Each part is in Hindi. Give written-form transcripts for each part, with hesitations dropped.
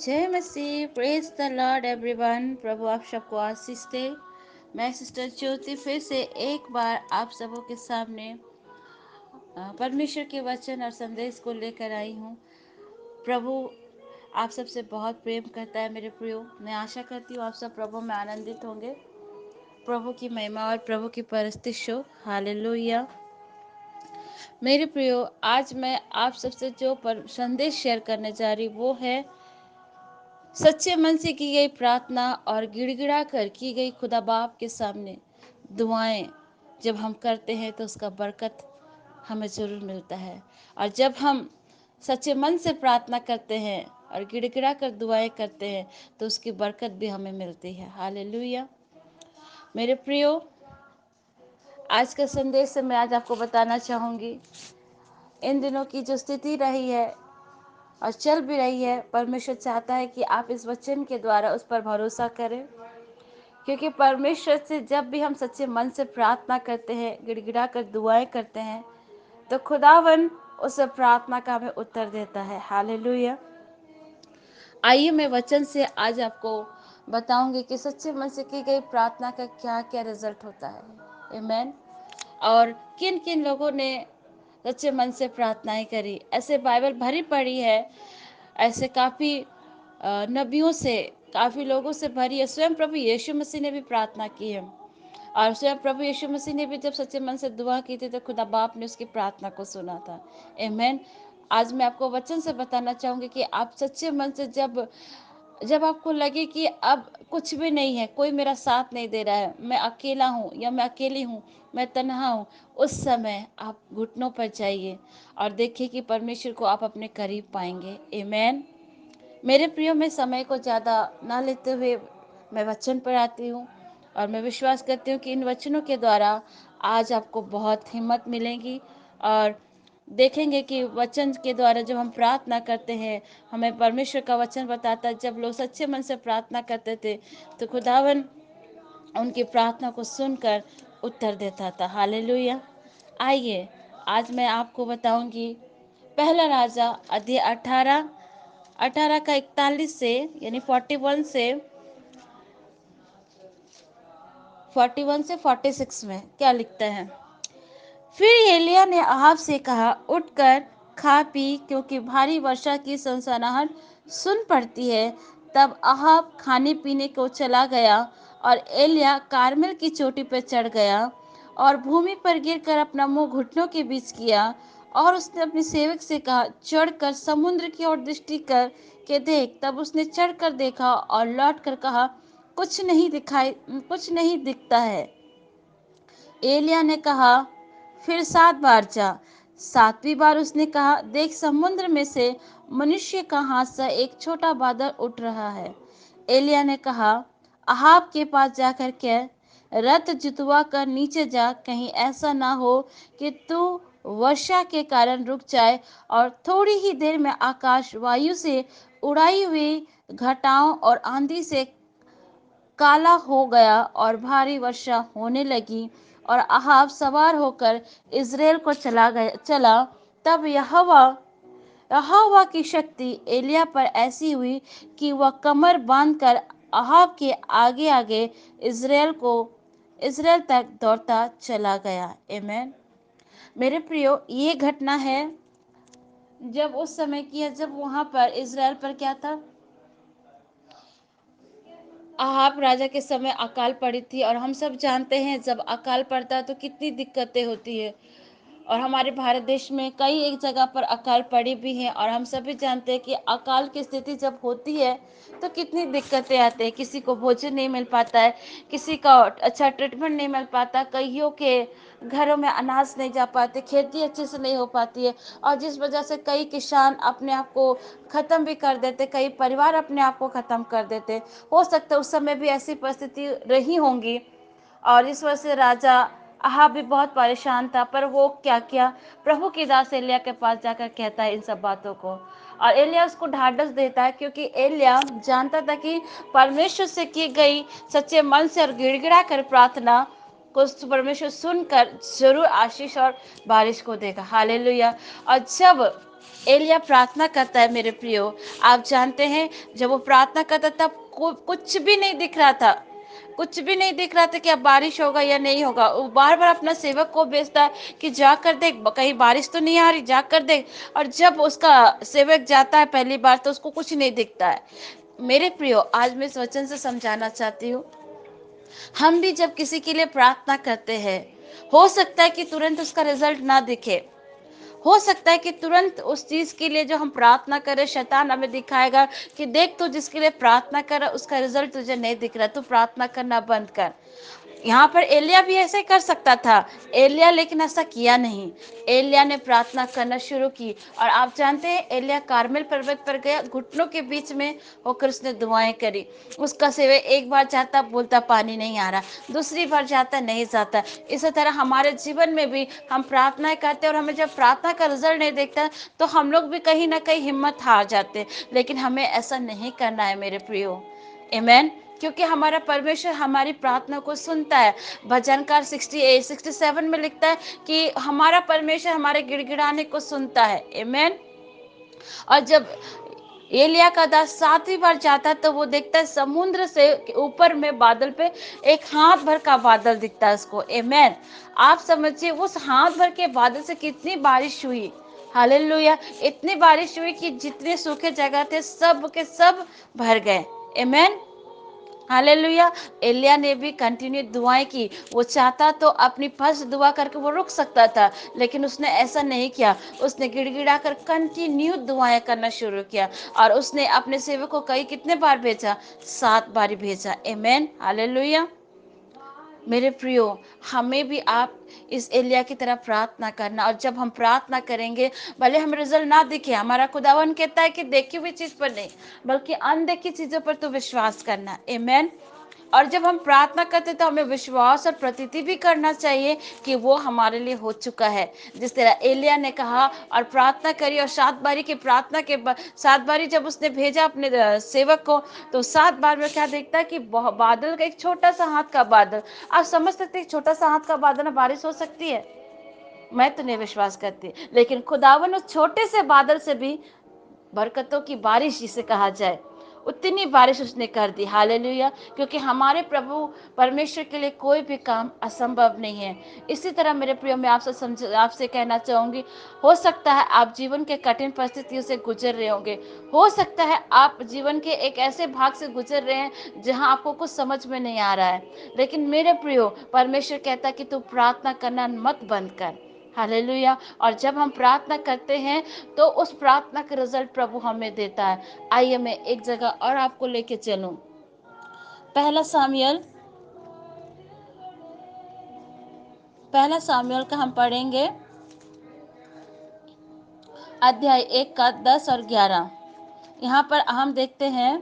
जय मसीह, प्रेज द लॉर्ड एवरीवन। प्रभु आप सबको आशीष दे। मैं सिस्टर ज्योति फिर से एक बार आप सबों के सामने परमेश्वर के वचन और संदेश को लेकर आई हूँ। प्रभु आप सबसे बहुत प्रेम करता है मेरे प्रियो। मैं आशा करती हूँ आप सब प्रभु में आनंदित होंगे। प्रभु की महिमा और प्रभु की परस्तिश हो। हालेलुया। मेरे प्रियो, आज मैं आप सबसे जो संदेश शेयर करने जा रही वो है सच्चे मन से की गई प्रार्थना और गिड़गिड़ा कर की गई खुदा बाप के सामने दुआएं जब हम करते हैं तो उसका बरकत हमें ज़रूर मिलता है। और जब हम सच्चे मन से प्रार्थना करते हैं और गिड़गिड़ा कर दुआएं करते हैं तो उसकी बरकत भी हमें मिलती है। हालेलुया। मेरे प्रियो, आज का संदेश से मैं आज आपको बताना चाहूँगी इन दिनों की जो स्थिति रही है और चल भी रही है, परमेश्वर चाहता है कि आप इस वचन के द्वारा उस पर भरोसा करें। क्योंकि परमेश्वर से जब भी हम सच्चे मन से प्रार्थना करते हैं, गिड़गिड़ा कर दुआएं करते हैं, तो खुदावन उस प्रार्थना का हमें उत्तर देता है। हालेलुया। आइए मैं वचन से आज आपको बताऊंगी कि सच्चे मन से की गई प्रार्थना का क्या क्या रिजल्ट होता है। आमीन। और किन किन लोगों ने सच्चे मन से प्रार्थनाएं करी, ऐसे बाइबल भरी पड़ी है। ऐसे काफ़ी नबियों से, काफ़ी लोगों से भरी है। स्वयं प्रभु यीशु मसीह ने भी प्रार्थना की है। और स्वयं प्रभु यीशु मसीह ने भी जब सच्चे मन से दुआ की थी तो खुदा बाप ने उसकी प्रार्थना को सुना था। आमीन। आज मैं आपको वचन से बताना चाहूँगी कि आप सच्चे मन से जब जब आपको लगे कि अब कुछ भी नहीं है, कोई मेरा साथ नहीं दे रहा है, मैं अकेला हूँ या मैं अकेली हूँ, मैं तन्हा हूँ, उस समय आप घुटनों पर जाइए और देखिए कि परमेश्वर को आप अपने करीब पाएंगे। आमीन। मेरे प्रियो, मैं समय को ज़्यादा ना लेते हुए मैं वचन पर आती हूँ और मैं विश्वास करती हूँ कि इन वचनों के द्वारा आज आपको बहुत हिम्मत मिलेगी। और देखेंगे कि वचन के द्वारा जब हम प्रार्थना करते हैं, हमें परमेश्वर का वचन बताता है जब लोग सच्चे मन से प्रार्थना करते थे तो खुदावन उनकी प्रार्थना को सुनकर उत्तर देता था। हालेलुया। आइए आज मैं आपको बताऊंगी पहला राजा अध्याय 18 का 41 से यानी 41 से 46 में क्या लिखता है। फिर एलिया ने अहाब से कहा, उठकर खा पी, क्योंकि भारी वर्षा की सनसनाहट सुन पड़ती है। तब अहाब खाने पीने को चला गया और एलिया कार्मेल की चोटी पर चढ़ गया और भूमि पर गिरकर अपना मुंह घुटनों के बीच किया। और उसने अपने सेवक से कहा, चढ़कर समुद्र की ओर दृष्टि कर के देख। तब उसने चढ़कर देखा और लौट कर कहा, कुछ नहीं दिखता है। एलिया ने कहा, फिर 7 बार जा। 7वीं बार उसने कहा, देख, समुद्र में से मनुष्य का हाथ सा एक छोटा बादल उठ रहा है। एलिया ने कहा, अहाब के पास जाकर कह, रथ जुतवा कर नीचे जा, कहीं ऐसा ना हो कि तू वर्षा के कारण रुक जाए। और थोड़ी ही देर में आकाश वायु से उड़ाई हुई घटाओं और आंधी से काला हो गया और भारी वर्षा होने लगी और अहाब सवार होकर इज़राइल को चला। तब यहोवा की शक्ति एलिया पर ऐसी हुई कि वह कमर बांधकर अहाब के आगे आगे इज़राइल तक दौड़ता चला गया। आमीन। मेरे प्रियो, ये घटना है जब उस समय की है जब वहां पर इज़राइल पर क्या था, अहाब राजा के समय अकाल पड़ी थी। और हम सब जानते हैं जब अकाल पड़ता है तो कितनी दिक्कतें होती है। और हमारे भारत देश में कई एक जगह पर अकाल पड़ी भी है। और हम सभी जानते हैं कि अकाल की स्थिति जब होती है तो कितनी दिक्कतें आती है। किसी को भोजन नहीं मिल पाता है, किसी का अच्छा ट्रीटमेंट नहीं मिल पाता, कईयों के घरों में अनाज नहीं जा पाते, खेती अच्छे से नहीं हो पाती है। और जिस वजह से कई किसान अपने आप को ख़त्म भी कर देते, कई परिवार अपने आप को ख़त्म कर देते। हो सकता है उस समय भी ऐसी परिस्थिति रही होंगी। और इस वजह से राजा अहाब भी बहुत परेशान था। पर वो क्या किया, प्रभु की दास एलिया के पास जाकर कहता है इन सब बातों को। और एलिया उसको ढाढ़स देता है, क्योंकि एलिया जानता था कि परमेश्वर से की गई सच्चे मन से और गिड़गिड़ा कर प्रार्थना को परमेश्वर सुनकर जरूर आशीष और बारिश को देगा। हालेलुया। और जब एलिया प्रार्थना करता है मेरे प्रियो। आप जानते हैं, जब वो प्रार्थना करता तब कुछ भी नहीं दिख रहा था। कुछ भी नहीं दिख रहा था कि अब बारिश होगा या नहीं होगा। वो बार बार अपना सेवक को भेजता है कि जाकर देख, कहीं बारिश तो नहीं आ रही, जाकर देख। और जब उसका सेवक जाता है पहली बार तो उसको कुछ नहीं दिखता है। मेरे प्रियो, आज मैं इस वचन से समझाना चाहती हूँ, हम भी जब किसी के लिए प्रार्थना करते हैं, हो सकता है कि तुरंत उसका रिजल्ट ना दिखे। हो सकता है कि तुरंत उस चीज के लिए जो हम प्रार्थना करें, शैतान हमें दिखाएगा कि देख, तू जिसके लिए प्रार्थना कर उसका रिजल्ट तुझे नहीं दिख रहा, तू प्रार्थना करना बंद कर। यहाँ पर एलिया भी ऐसे कर सकता था, एलिया लेकिन ऐसा किया नहीं। एलिया ने प्रार्थना करना शुरू की, और आप जानते हैं एलिया कारमेल पर्वत पर गया, घुटनों के बीच में होकर उसने दुआएं करी। उसका सेवक एक बार जाता, बोलता पानी नहीं आ रहा, दूसरी बार जाता, नहीं जाता। इसी तरह हमारे जीवन में भी हम प्रार्थनाएं करते हैं, और हमें जब प्रार्थना का रिजल्ट नहीं देखता तो हम लोग भी कहीं ना कहीं हिम्मत हार जाते हैं। लेकिन हमें ऐसा नहीं करना है मेरे प्रियो। आमेन। क्योंकि हमारा परमेश्वर हमारी प्रार्थना को सुनता है। भजनकार 68-67 में लिखता है कि हमारा परमेश्वर हमारे गिड़गिड़ाने को सुनता है। आमेन। और जब एलिया का दास 7वीं बार जाता है तो वो देखता है समुद्र से ऊपर में बादल पे एक हाथ भर का बादल दिखता है उसको। आमेन। आप समझिए उस हाथ भर के बादल से कितनी बारिश हुई। हालेलुया। इतनी बारिश हुई कि जितने सूखे जगह थे सब के सब भर गए। आमेन। हालेलुया। एलिया ने भी कंटिन्यू दुआएं की। वो चाहता तो अपनी फर्स्ट दुआ करके वो रुक सकता था, लेकिन उसने ऐसा नहीं किया। उसने गिड़गिड़ा कर कंटिन्यू दुआएं करना शुरू किया, और उसने अपने सेवक को कई कितने बार भेजा, 7 बार भेजा। आमेन। हालेलुया। मेरे प्रियो, हमें भी आप इस एलिया की तरह प्रार्थना करना। और जब हम प्रार्थना करेंगे, भले हम रिजल्ट ना दिखे, हमारा खुदावन कहता है कि देखी हुई चीज पर नहीं बल्कि अनदेखी चीजों पर तो विश्वास करना। आमेन। और जब हम प्रार्थना करते तो हमें विश्वास और प्रतीति भी करना चाहिए कि वो हमारे लिए हो चुका है। जिस तरह एलिया ने कहा और प्रार्थना करी, और 7 बारी की प्रार्थना के बाद 7 बारी जब उसने भेजा अपने सेवक को, तो 7 बार में क्या देखता है कि बादल का एक छोटा सा हाथ का बादल। आप समझ सकते हैं छोटा सा हाथ का बादल में बारिश हो सकती है? मैं तो नहीं विश्वास करती, लेकिन खुदावन उस छोटे से बादल से भी बरकतों की बारिश जिसे कहा जाए, उतनी बारिश उसने कर दी। हालेलुया। क्योंकि हमारे प्रभु परमेश्वर के लिए कोई भी काम असंभव नहीं है। इसी तरह मेरे प्रियो, मैं आपसे कहना चाहूंगी, हो सकता है आप जीवन के कठिन परिस्थितियों से गुजर रहे होंगे। हो सकता है आप जीवन के एक ऐसे भाग से गुजर रहे हैं जहां आपको कुछ समझ में नहीं आ रहा है। लेकिन मेरे प्रियो, परमेश्वर कहता है कि तू प्रार्थना करना मत बंद कर। हालेलुया। और जब हम प्रार्थना करते हैं तो उस प्रार्थना का रिजल्ट प्रभु हमें देता है। आइए मैं एक जगह और आपको लेके चलूं। पहला सामुएल का हम पढ़ेंगे, अध्याय 1 का 10 और 11। यहाँ पर हम देखते हैं,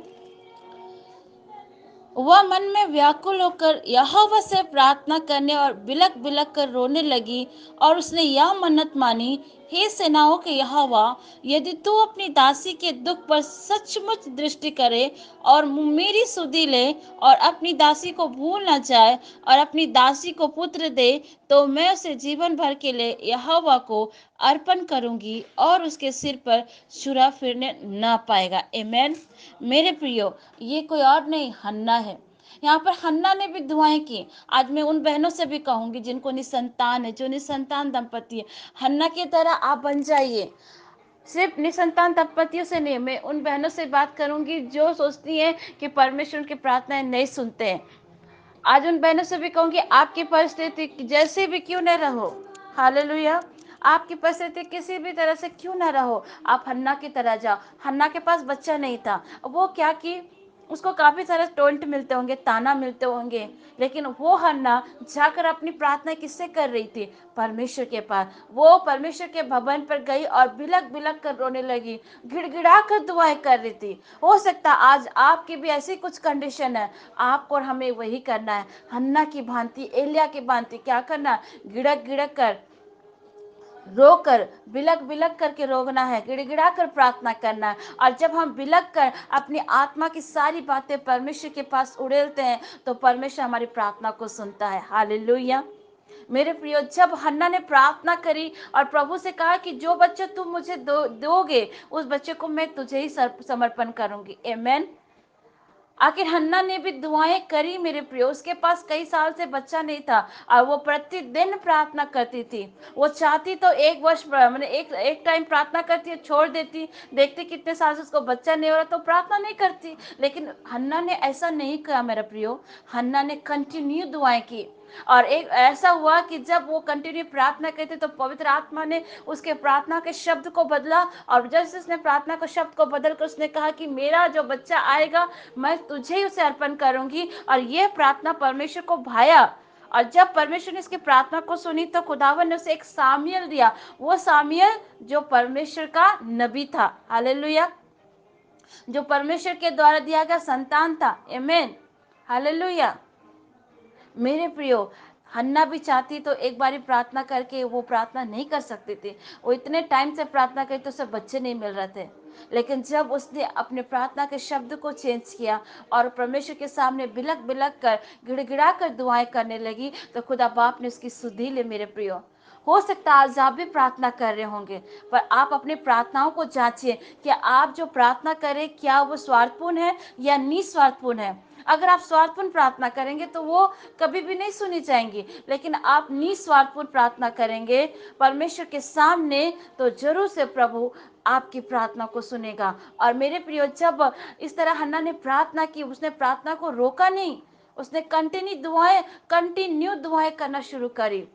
वह मन में व्याकुल होकर यहोवा से प्रार्थना करने और बिलक बिलक कर रोने लगी, और उसने यह मन्नत मानी, हे सेनाओं के यहोवा, यदि तू अपनी दासी के दुख पर सचमुच दृष्टि करे और मेरी सुधि ले और अपनी दासी को भूल न जाए और अपनी दासी को पुत्र दे, तो मैं उसे जीवन भर के लिए यहोवा को अर्पण करूंगी और उसके सिर पर छुरा फिरने न पाएगा। आमेन। मेरे प्रियो, ये कोई और नहीं, हन्ना है। यहाँ पर हन्ना ने भी दुआएं की। आज मैं उन बहनों से भी कहूंगी जिनको निसंतान है, जो निसंतान दंपति है, हन्ना की तरह आप बन जाइए। सिर्फ निसंतान दंपतियों से नहीं, मैं उन बहनों से बात करूंगी जो सोचती हैं कि परमेश्वर की प्रार्थनाएं नहीं सुनते हैं। आज उन बहनों से भी कहूंगी, आपकी परिस्थिति जैसे भी क्यों न रहो, हालेलुया, आपकी परिस्थिति किसी भी तरह से क्यों ना रहो, आप हन्ना की तरह जाओ। हन्ना के पास बच्चा नहीं था, वो क्या की, उसको काफी सारे टोंट मिलते होंगे, ताना मिलते होंगे, लेकिन वो हन्ना जाकर अपनी प्रार्थना किससे कर रही थी? परमेश्वर के पास। वो परमेश्वर के भवन पर गई और बिलक बिलक कर रोने लगी, गिड़गिड़ा कर दुआएं कर रही थी। हो सकता आज आपकी भी ऐसी कुछ कंडीशन है, आपको और हमें वही करना है। हन्ना की भांति, एलिया की भांति क्या करना? गिड़क गिड़क कर रोकर, बिलक बिलक करके रोकना है, गिड़गिड़ा कर प्रार्थना करना है। और जब हम बिलक कर अपनी आत्मा की सारी बातें परमेश्वर के पास उड़ेलते हैं तो परमेश्वर हमारी प्रार्थना को सुनता है। हालेलुया। मेरे प्रियो, जब हन्ना ने प्रार्थना करी और प्रभु से कहा कि जो बच्चा तुम मुझे दोगे उस बच्चे को मैं तुझे ही समर्पण करूंगी। आमेन। आखिर हन्ना ने भी दुआएं करी मेरे प्रियो। उसके पास कई साल से बच्चा नहीं था और वो प्रतिदिन प्रार्थना करती थी। वो चाहती तो एक वर्ष मैंने एक टाइम प्रार्थना करती, छोड़ देती, देखती कितने साल से उसको बच्चा नहीं हो रहा तो प्रार्थना नहीं करती। लेकिन हन्ना ने ऐसा नहीं किया मेरा प्रियो। हन्ना ने कंटिन्यू दुआएं की और एक ऐसा हुआ कि जब वो कंटिन्यू प्रार्थना करते तो पवित्र आत्मा ने उसके प्रार्थना के शब्द को बदला। और जैसे उसने प्रार्थना के शब्द को बदल कर उसने कहा कि मेरा जो बच्चा आएगा मैं तुझे ही उसे अर्पण करूंगी। और यह प्रार्थना परमेश्वर को भाया। और जब परमेश्वर ने इसकी प्रार्थना को सुनी तो खुदावन ने उसे एक सामुएल दिया। वो सामुएल जो परमेश्वर का नबी था। हालेलुया। जो परमेश्वर के द्वारा दिया गया संतान था। आमीन। हालेलुया। मेरे प्रियो, हन्ना भी चाहती तो एक बारी प्रार्थना करके वो प्रार्थना नहीं कर सकती थी। वो इतने टाइम से प्रार्थना करी तो उसे बच्चे नहीं मिल रहे थे। लेकिन जब उसने अपने प्रार्थना के शब्द को चेंज किया और परमेश्वर के सामने बिलक बिलक कर गिड़गिड़ा कर दुआएं करने लगी तो खुदा बाप ने उसकी सुधी ली मेरे प्रियो। हो सकता है आज आप भी प्रार्थना कर रहे होंगे, पर आप अपनी प्रार्थनाओं को जांचिए कि आप जो प्रार्थना करें क्या वो स्वार्थपूर्ण है या निस्वार्थपूर्ण है। अगर आप स्वार्थपूर्ण प्रार्थना करेंगे तो वो कभी भी नहीं सुनी जाएंगी। लेकिन आप निस्वार्थपूर्ण प्रार्थना करेंगे परमेश्वर के सामने तो जरूर से प्रभु आपकी प्रार्थना को सुनेगा। और मेरे प्रियो, जब इस तरह हन्ना ने प्रार्थना की, उसने प्रार्थना को रोका नहीं, उसने कंटिन्यू दुआएं करना शुरू करी।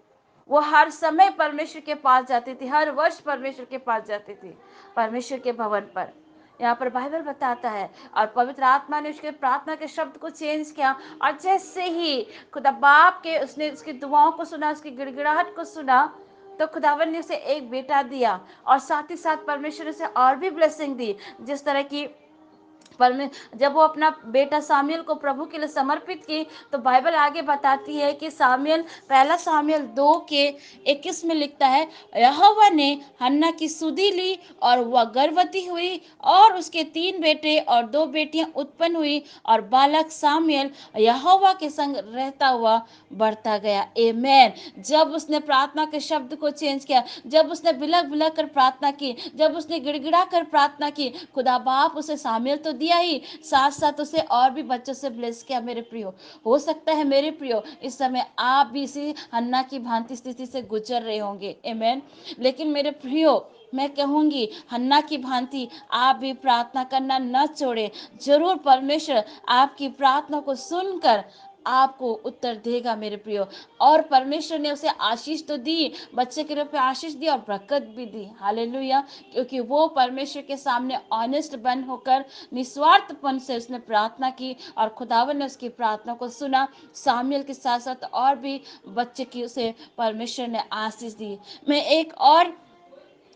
वो हर समय परमेश्वर के पास जाती थी, हर वर्ष परमेश्वर के पास जाती थी, परमेश्वर के भवन पर। यहाँ पर बाइबल बताता है और पवित्र आत्मा ने उसके प्रार्थना के शब्द को चेंज किया। और जैसे ही खुदा बाप के उसने उसकी दुआओं को सुना, उसकी गिड़गिड़ाहट को सुना, तो खुदावन ने उसे एक बेटा दिया और साथ ही साथ परमेश्वर ने उसे और भी ब्लेसिंग दी। जिस तरह की जब वो अपना बेटा सामुएल को प्रभु के लिए समर्पित की तो बाइबल आगे बताती है कि सामुएल, पहला सामुएल 2:21 में लिखता है, यहोवा ने हन्ना की सुधि ली और वह गर्भवती हुई और उसके 3 बेटे और 2 बेटियां उत्पन्न हुई और बालक सामुएल यहोवा के संग रहता हुआ बढ़ता गया। आमेन। जब उसने प्रार्थना के शब्द को चेंज किया, जब उसने बिलक बिलक कर प्रार्थना की, जब उसने गिड़गिड़ा कर प्रार्थना की, खुदा बाप उसे शामिल तो दिया ही, साथ साथ उसे और भी बच्चों से ब्लेस किया। मेरे प्रियो, हो सकता है मेरे प्रियो इस समय आप भी इसी हन्ना की भांति स्थिति से गुजर रहे होंगे। आमेन। लेकिन मेरे प्रियो, मैं कहूंगी हन्ना की भांति आप भी प्रार्थना करना न छोड़े। जरूर परमेश्वर आपकी प्रार्थना को सुनकर आपको उत्तर देगा मेरे प्रियो। और परमेश्वर ने उसे आशीष तो दी, बच्चे के रूप में आशीष दी और बरकत भी दी। हालेलुया। क्योंकि वो परमेश्वर के सामने ऑनेस्ट बन होकर निस्वार्थपन से उसने प्रार्थना की और खुदावन ने उसकी प्रार्थना को सुना। सामुएल के साथ साथ और भी बच्चे की उसे परमेश्वर ने आशीष दी। मैं एक और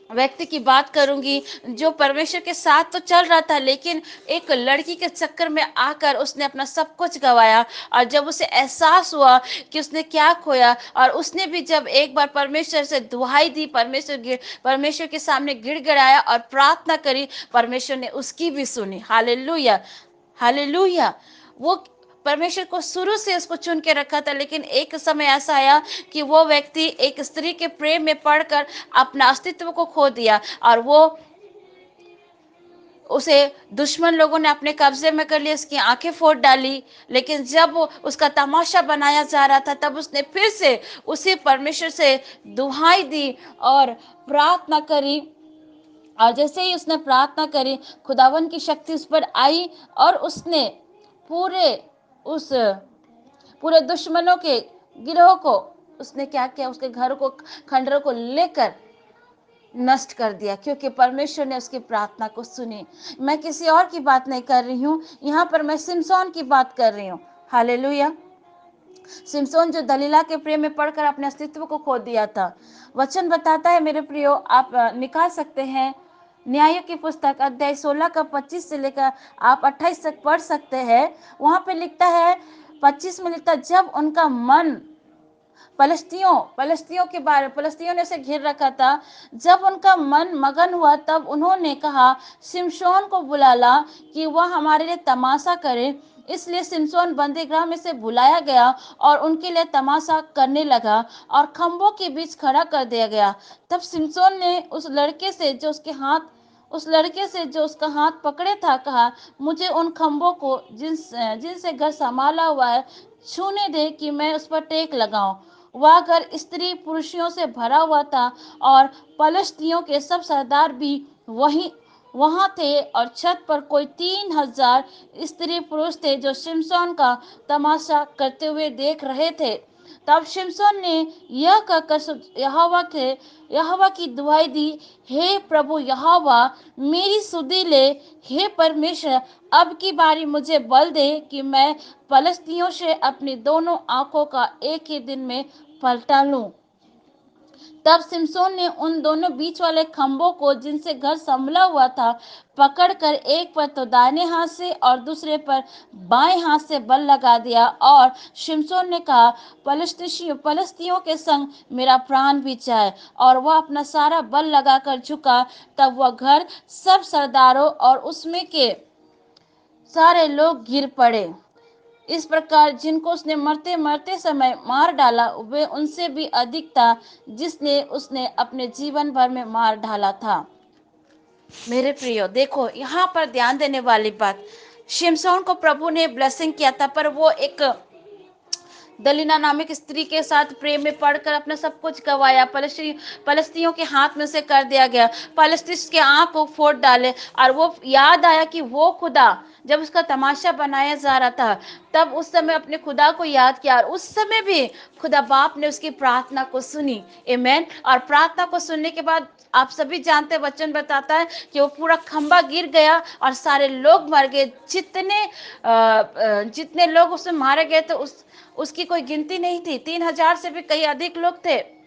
व्यक्ति की बात करूंगी जो परमेश्वर के साथ तो चल रहा था, लेकिन एक लड़की के चक्कर में आकर उसने अपना सब कुछ गंवाया। और जब उसे एहसास हुआ कि उसने क्या खोया, और उसने भी जब एक बार परमेश्वर से दुहाई दी, परमेश्वर के सामने गिड़गिड़ाया और प्रार्थना करी, परमेश्वर ने उसकी भी सुनी। हालेलुया। हालेलुया। वो परमेश्वर को शुरू से उसको चुन के रखा था, लेकिन एक समय ऐसा आया कि वो व्यक्ति एक स्त्री के प्रेम में पड़कर अपना अस्तित्व को खो दिया और वो उसे दुश्मन लोगों ने अपने कब्जे में कर लिया, उसकी आंखें फोड़ डाली। लेकिन जब उसका तमाशा बनाया जा रहा था तब उसने फिर से उसी परमेश्वर से दुहाई दी और प्रार्थना करी। और जैसे ही उसने प्रार्थना करी, खुदावन की शक्ति उस पर आई और उसने पूरे उस पूरे दुश्मनों के गिरोह को उसने क्या किया, उसके घर को, खंडरों को लेकर नष्ट कर दिया, क्योंकि परमेश्वर ने उसकी प्रार्थना को सुनी। मैं किसी और की बात नहीं कर रही हूँ, यहाँ पर मैं सिमसोन की बात कर रही हूँ। हालेलुया। सिमसोन जो दलीला के प्रेम में पड़कर अपने अस्तित्व को खो दिया था। वचन बताता है मेरे प्रियो, आप निकाल सकते हैं, न्यायों की पुस्तक अध्याय 16 का 25 से लेकर आप 28 तक पढ़ सकते हैं। वहां पे लिखता है, 25 में लिखता है, जब उनका मन फलस्तियों ने उसे घेर रखा था, जब उनका मन मगन हुआ तब उन्होंने कहा, सिमशोन को बुला ला कि वह हमारे लिए तमाशा करे। इसलिए सिमसोन बंदीगृह में से बुलाया गया और उनके लिए तमाशा करने लगा और खंभों के बीच खड़ा कर दिया गया। तब सिमसोन ने उस लड़के से जो उसका हाथ पकड़े था कहा, मुझे उन खंभों को जिनसे घर संभाला हुआ है छूने दे कि मैं उस पर टेक लगाऊं। वह घर स्त्री पुरुषों से भरा हुआ था और पलिश्तियों के सब सरदार भी वहीं वहां थे और छत पर कोई 3,000 स्त्री पुरुष थे जो शिमशोन का तमाशा करते हुए देख रहे थे। तब शिमशोन ने यह कहकर यहोवा की दुहाई दी, हे प्रभु यहोवा, मेरी सुधि ले। हे परमेश्वर, अब की बारी मुझे बल दे कि मैं फलस्तियों से अपनी दोनों आंखों का एक ही दिन में पलटा लूं। तब सिमसोन ने उन दोनों बीच वाले खंभों को जिनसे घर संभला हुआ था पकड़कर एक पर तो दाहिने हाथ से और दूसरे पर बाएं हाथ से बल लगा दिया और शिमशोन ने कहा, फलिस्तियों के संग मेरा प्राण भी जाए। और वह अपना सारा बल लगाकर झुका। तब वह घर सब सरदारों और उसमें के सारे लोग गिर पड़े। इस प्रकार जिनको उसने मरते मरते समय मार डाला वे उनसे भी अधिक था जिसने उसने अपने जीवन भर में मार डाला था। मेरे प्रियो, देखो यहाँ पर ध्यान देने वाली बात, शिमशोन को प्रभु ने ब्लेसिंग किया था, पर वो एक दलीना नामक स्त्री के साथ प्रेम में पड़कर अपना सब कुछ गवाया। फलस्तियों के हाथ में से कर दिया गया। फलस्तीन के आंख को फोड़ डाले और वो याद आया कि वो खुदा जब उसका तमाशा बनाया जा रहा था तब उस समय अपने खुदा को याद किया और उस समय भी खुदा बाप ने उसकी प्रार्थना को सुनी। आमीन। और प्रार्थना को सुनने के बाद आप सभी जानते हैं, वचन बताता है कि वो पूरा खंबा गिर गया और सारे लोग मर गए। जितने लोग उसमें मारे गए थे उसकी कोई गिनती नहीं थी। 3,000 से भी कहीं अधिक लोग थे।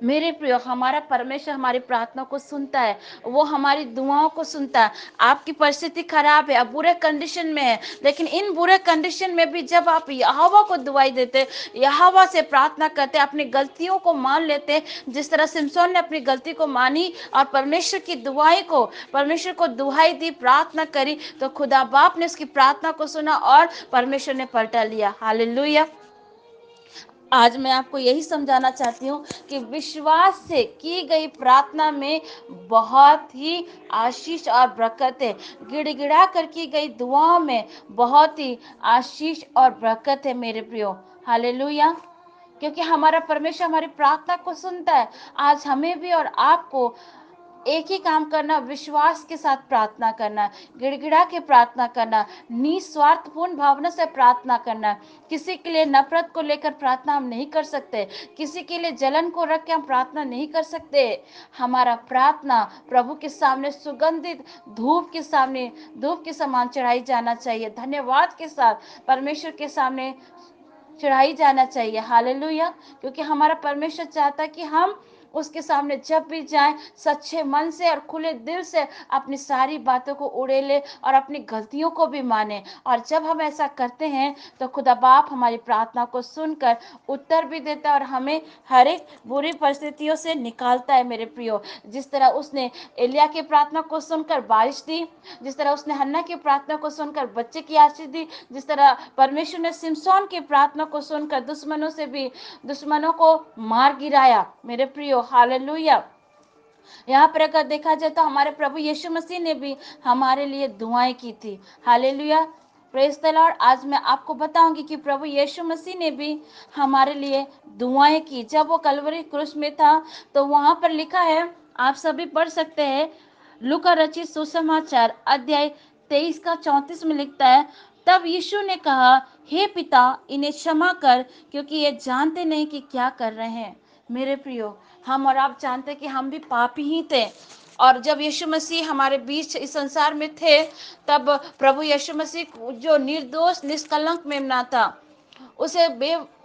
मेरे प्रिय, हमारा परमेश्वर हमारी प्रार्थना को सुनता है, वो हमारी दुआओं को सुनता है। आपकी परिस्थिति खराब है, आप बुरे कंडीशन में है, लेकिन इन बुरे कंडीशन में भी जब आप यहोवा को दुआई देते, यहोवा से प्रार्थना करते, अपनी गलतियों को मान लेते, जिस तरह सिमसोन ने अपनी गलती को मानी और परमेश्वर को दुहाई दी, प्रार्थना करी, तो खुदा बाप ने उसकी प्रार्थना को सुना और परमेश्वर ने पलटा लिया। हालेलुया। आज मैं आपको यही समझाना चाहती हूँ कि विश्वास से की गई प्रार्थना में बहुत ही आशीष और बरकत है। गिड़गिड़ा कर की गई दुआओं में बहुत ही आशीष और बरकत है मेरे प्रियो। हालेलुया। क्योंकि हमारा परमेश्वर हमारी प्रार्थना को सुनता है। आज हमें भी और आपको एक ही काम करना, विश्वास के साथ प्रार्थना करना, गिड़गिड़ा के प्रार्थना करना, निस्वार्थपूर्ण भावना से प्रार्थना करना। किसी के लिए नफरत को लेकर प्रार्थना हम नहीं कर सकते, किसी के लिए जलन को रख के हम प्रार्थना नहीं कर सकते। हमारा प्रार्थना प्रभु के सामने सुगंधित धूप के समान चढ़ाई जाना चाहिए, धन्यवाद के साथ परमेश्वर के सामने चढ़ाई जाना चाहिए। हालेलुया। क्योंकि हमारा परमेश्वर चाहता कि हम उसके सामने जब भी जाएं सच्चे मन से और खुले दिल से अपनी सारी बातों को उड़ेले और अपनी गलतियों को भी माने। और जब हम ऐसा करते हैं तो खुदा बाप हमारी प्रार्थना को सुनकर उत्तर भी देता है और हमें हर एक बुरी परिस्थितियों से निकालता है। मेरे प्रियो, जिस तरह उसने एलिया की प्रार्थना को सुनकर बारिश दी, जिस तरह उसने हन्ना की प्रार्थना को सुनकर बच्चे की आशीष दी, जिस तरह परमेश्वर ने सिमसोन की प्रार्थना को सुनकर दुश्मनों को मार गिराया। मेरे प्रियो, हालेलुया। यहाँ पर अगर देखा जाए तो हमारे प्रभु यीशु मसीह ने भी हमारे लिए दुआएं की थी। Hallelujah, praise the Lord. आज मैं आपको बताऊंगी कि प्रभु यीशु मसीह ने भी हमारे लिए दुआएं की। जब वो कलवरी क्रूस में था तो वहां पर लिखा है, आप सभी पढ़ सकते हैं, लूका रचित सुसमाचार अध्याय 23 का 34 में लिखता है, तब यीशु ने कहा, हे पिता, इन्हें क्षमा कर, क्योंकि ये जानते नहीं कि क्या कर रहे हैं। मेरे प्रियो, हम और आप जानते कि हम भी पापी ही थे। और जब यीशु मसीह हमारे बीच इस संसार में थे तब प्रभु यीशु मसीह जो निर्दोष निष्कलंक मेमना था, उसे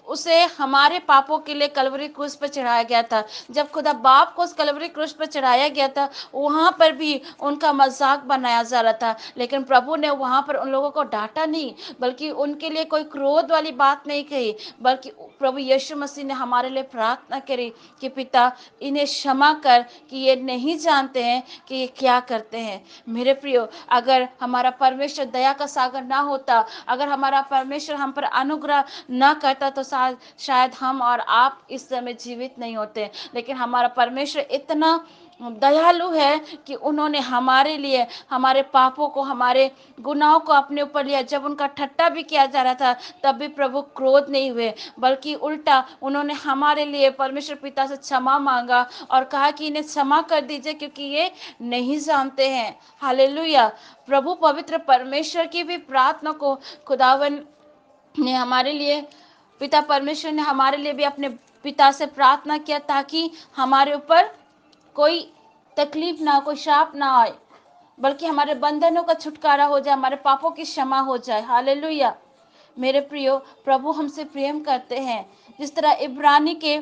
उसे हमारे पापों के लिए कलवरी क्रूस पर चढ़ाया गया था। जब खुदा बाप को उस कलवरी क्रूस पर चढ़ाया गया था, वहां पर भी उनका मजाक बनाया जा रहा था, लेकिन प्रभु ने वहां पर उन लोगों को डांटा नहीं, बल्कि उनके लिए कोई क्रोध वाली बात नहीं कही, बल्कि प्रभु यीशु मसीह ने हमारे लिए प्रार्थना करी कि पिता, इन्हें क्षमा कर, कि ये नहीं जानते हैं कि ये क्या करते हैं। मेरे प्रियो, अगर हमारा परमेश्वर दया का सागर ना होता, अगर हमारा परमेश्वर हम पर अनुग्रह ना करता, तो शायद हम और आप इस समय जीवित नहीं होते। लेकिन हमारा परमेश्वर इतना दयालु है कि उन्होंने हमारे लिए हमारे पापों को, हमारे गुनाहों को अपने ऊपर लिया। जब उनका ठट्टा भी किया जा रहा था, तब भी प्रभु क्रोध नहीं हुए, बल्कि उल्टा उन्होंने हमारे लिए परमेश्वर पिता से क्षमा मांगा और कहा कि इन्हें क्षमा कर दीजिए, क्योंकि ये नहीं जानते हैं। हालेलुया। प्रभु पवित्र परमेश्वर की भी प्रार्थना को खुदावन ने हमारे लिए, पिता परमेश्वर ने हमारे लिए भी अपने पिता से प्रार्थना किया, ताकि हमारे ऊपर कोई तकलीफ ना, कोई शाप ना आए, बल्कि हमारे बंधनों का छुटकारा हो जाए, हमारे पापों की क्षमा हो जाए। हालेलुया। मेरे प्रियो, प्रभु हमसे प्रेम करते हैं। जिस तरह इब्रानी के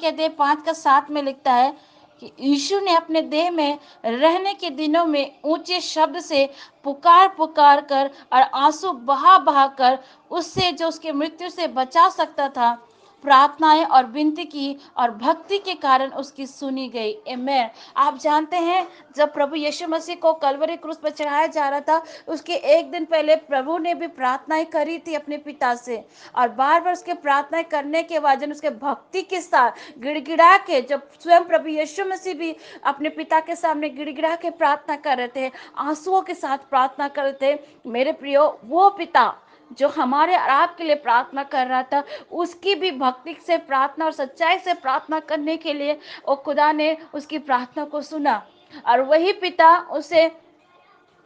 अध्याय 5:7 में लिखता है कि यीशु ने अपने देह में रहने के दिनों में ऊंचे शब्द से पुकार पुकार कर और आंसू बहा बहा कर उससे जो उसके मृत्यु से बचा सकता था, प्रार्थनाएं और विनती की, और भक्ति के कारण उसकी सुनी गई। आमीन। आप जानते हैं, जब प्रभु यीशु मसीह को कलवरी क्रूस पर चढ़ाया जा रहा था, उसके एक दिन पहले प्रभु ने भी प्रार्थनाएं करी थी अपने पिता से, और बार बार उसके प्रार्थनाएं करने के बाद जब उसके भक्ति के साथ गिड़गिड़ा के, जब स्वयं प्रभु यीशु मसीह भी अपने पिता के सामने गिड़गिड़ा के प्रार्थना कर रहे थे, आंसुओं के साथ प्रार्थना कर रहे थे, मेरे प्रियो, वो पिता जो हमारे और आपके लिए प्रार्थना कर रहा था, उसकी भी भक्ति से प्रार्थना और सच्चाई से प्रार्थना करने के लिए वो खुदा ने उसकी प्रार्थना को सुना, और वही पिता उसे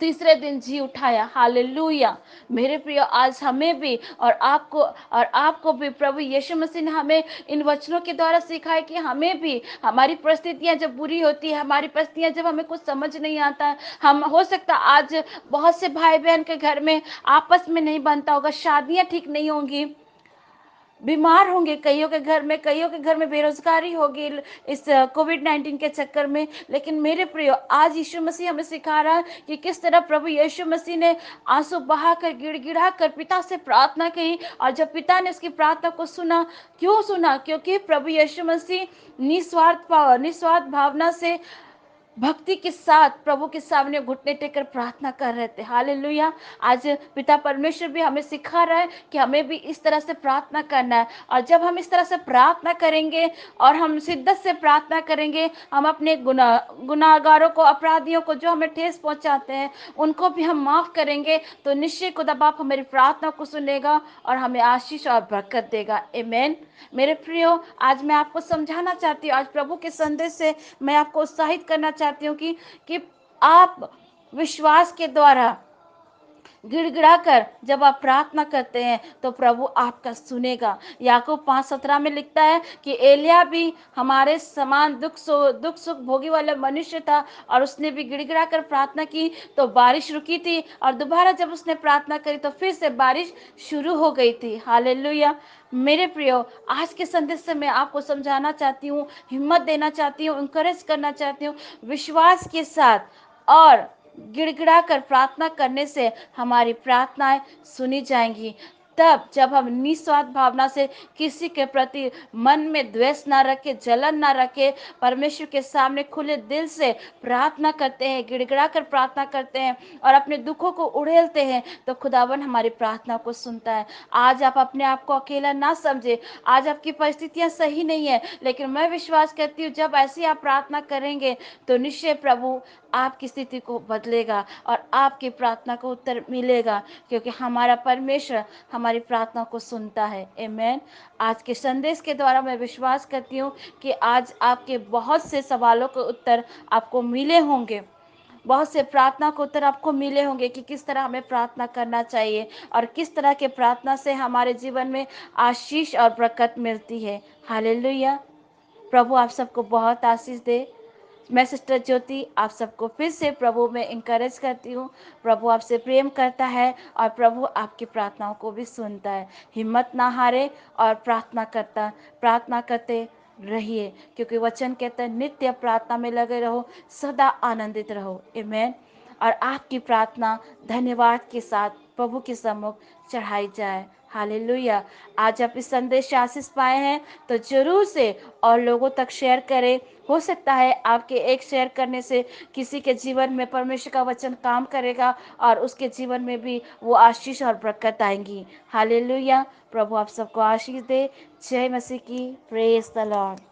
तीसरे दिन जी उठाया। हालेलुया। मेरे प्रियो, आज हमें भी और आपको भी प्रभु यीशु मसीह ने हमें इन वचनों के द्वारा सिखाया कि हमें भी हमारी परिस्थितियां जब बुरी होती है, हमारी परिस्थितियां जब हमें कुछ समझ नहीं आता है, हम हो सकता आज बहुत से भाई बहन के घर में आपस में नहीं बनता होगा, शादियां ठीक नहीं होंगी, बीमार होंगे कईयों के घर में बेरोजगारी होगी इस कोविड-19 के चक्कर में। लेकिन मेरे प्रियो, आज यीशु मसीह हमें सिखा रहा है कि किस तरह प्रभु यीशु मसीह ने आंसू बहाकर, गिड़गिड़ा कर पिता से प्रार्थना की, और जब पिता ने उसकी प्रार्थना को सुना, क्यों सुना? क्योंकि प्रभु यीशु मसीह निस्वार्थ भावना से, भक्ति के साथ प्रभु के सामने घुटने टेक कर प्रार्थना कर रहे थे। हालेलुया। आज पिता परमेश्वर भी हमें सिखा रहा है कि हमें भी इस तरह से प्रार्थना करना है, और जब हम इस तरह से प्रार्थना करेंगे और हम शिद्दत से प्रार्थना करेंगे, हम अपने गुनाहगारों को, अपराधियों को जो हमें ठेस पहुंचाते हैं, उनको भी हम माफ करेंगे, तो निश्चय खुदा बाप हमारी प्रार्थना को सुनेगा और हमें आशीष और बरकत देगा। आमीन। मेरे प्रियो, आज मैं आपको समझाना चाहती हूँ, आज प्रभु के संदेश से मैं आपको उत्साहित करना चाहती हूँ कि आप विश्वास के द्वारा गिड़गिड़ा कर जब आप प्रार्थना करते हैं, तो प्रभु आपका सुनेगा। याकूब 5:17 में लिखता है कि एलिया भी हमारे समान दुख सुख भोगी वाला मनुष्य था, और उसने भी गिड़गिड़ा कर प्रार्थना की, तो बारिश रुकी थी, और दोबारा जब उसने प्रार्थना करी तो फिर से बारिश शुरू हो गई थी। हालेलुया। मेरे प्रियो, आज के संदेश से मैं आपको समझाना चाहती हूँ, हिम्मत देना चाहती हूँ, इंकरेज करना चाहती हूँ, विश्वास के साथ और गिड़गिड़ा कर प्रार्थना करने से हमारी प्रार्थनाएं सुनी जाएंगी। तब जब हम निस्वार्थ भावना से किसी के प्रति मन में द्वेष ना रखे, जलन ना रखे, परमेश्वर के सामने खुले दिल से प्रार्थना करते हैं, गिड़गिड़ा कर प्रार्थना करते हैं और अपने दुखों को उड़ेलते हैं, तो खुदावन हमारी प्रार्थना को सुनता है। आज आप अपने आप को अकेला ना समझे, आज आपकी परिस्थितियां सही नहीं है, लेकिन मैं विश्वास करती हूँ, जब ऐसी आप प्रार्थना करेंगे, तो निश्चय प्रभु आपकी स्थिति को बदलेगा और आपकी प्रार्थना को उत्तर मिलेगा, क्योंकि हमारा परमेश्वर हमारी प्रार्थना को सुनता है। आमीन। आज के संदेश के द्वारा मैं विश्वास करती हूँ कि आज आपके बहुत से सवालों के उत्तर आपको मिले होंगे, बहुत से प्रार्थना के उत्तर आपको मिले होंगे कि किस तरह हमें प्रार्थना करना चाहिए और किस तरह के प्रार्थना से हमारे जीवन में आशीष और बरकत मिलती है। हालेलुया। प्रभु आप सबको बहुत आशीष दे। मैं सिस्टर ज्योति आप सबको फिर से प्रभु में इंकरेज करती हूँ। प्रभु आपसे प्रेम करता है और प्रभु आपकी प्रार्थनाओं को भी सुनता है। हिम्मत ना हारे और प्रार्थना करते रहिए, क्योंकि वचन कहते हैं नित्य प्रार्थना में लगे रहो, सदा आनंदित रहो। आमेन। और आपकी प्रार्थना धन्यवाद के साथ प्रभु के सम्मुख चढ़ाई जाए। हालेलुया। आज आप इस संदेश से आशीष पाए हैं तो जरूर से और लोगों तक शेयर करें। हो सकता है आपके एक शेयर करने से किसी के जीवन में परमेश्वर का वचन काम करेगा और उसके जीवन में भी वो आशीष और बरकत आएंगी। हालेलुया। प्रभु आप सबको आशीष दे। जय मसीह की। Praise the Lord.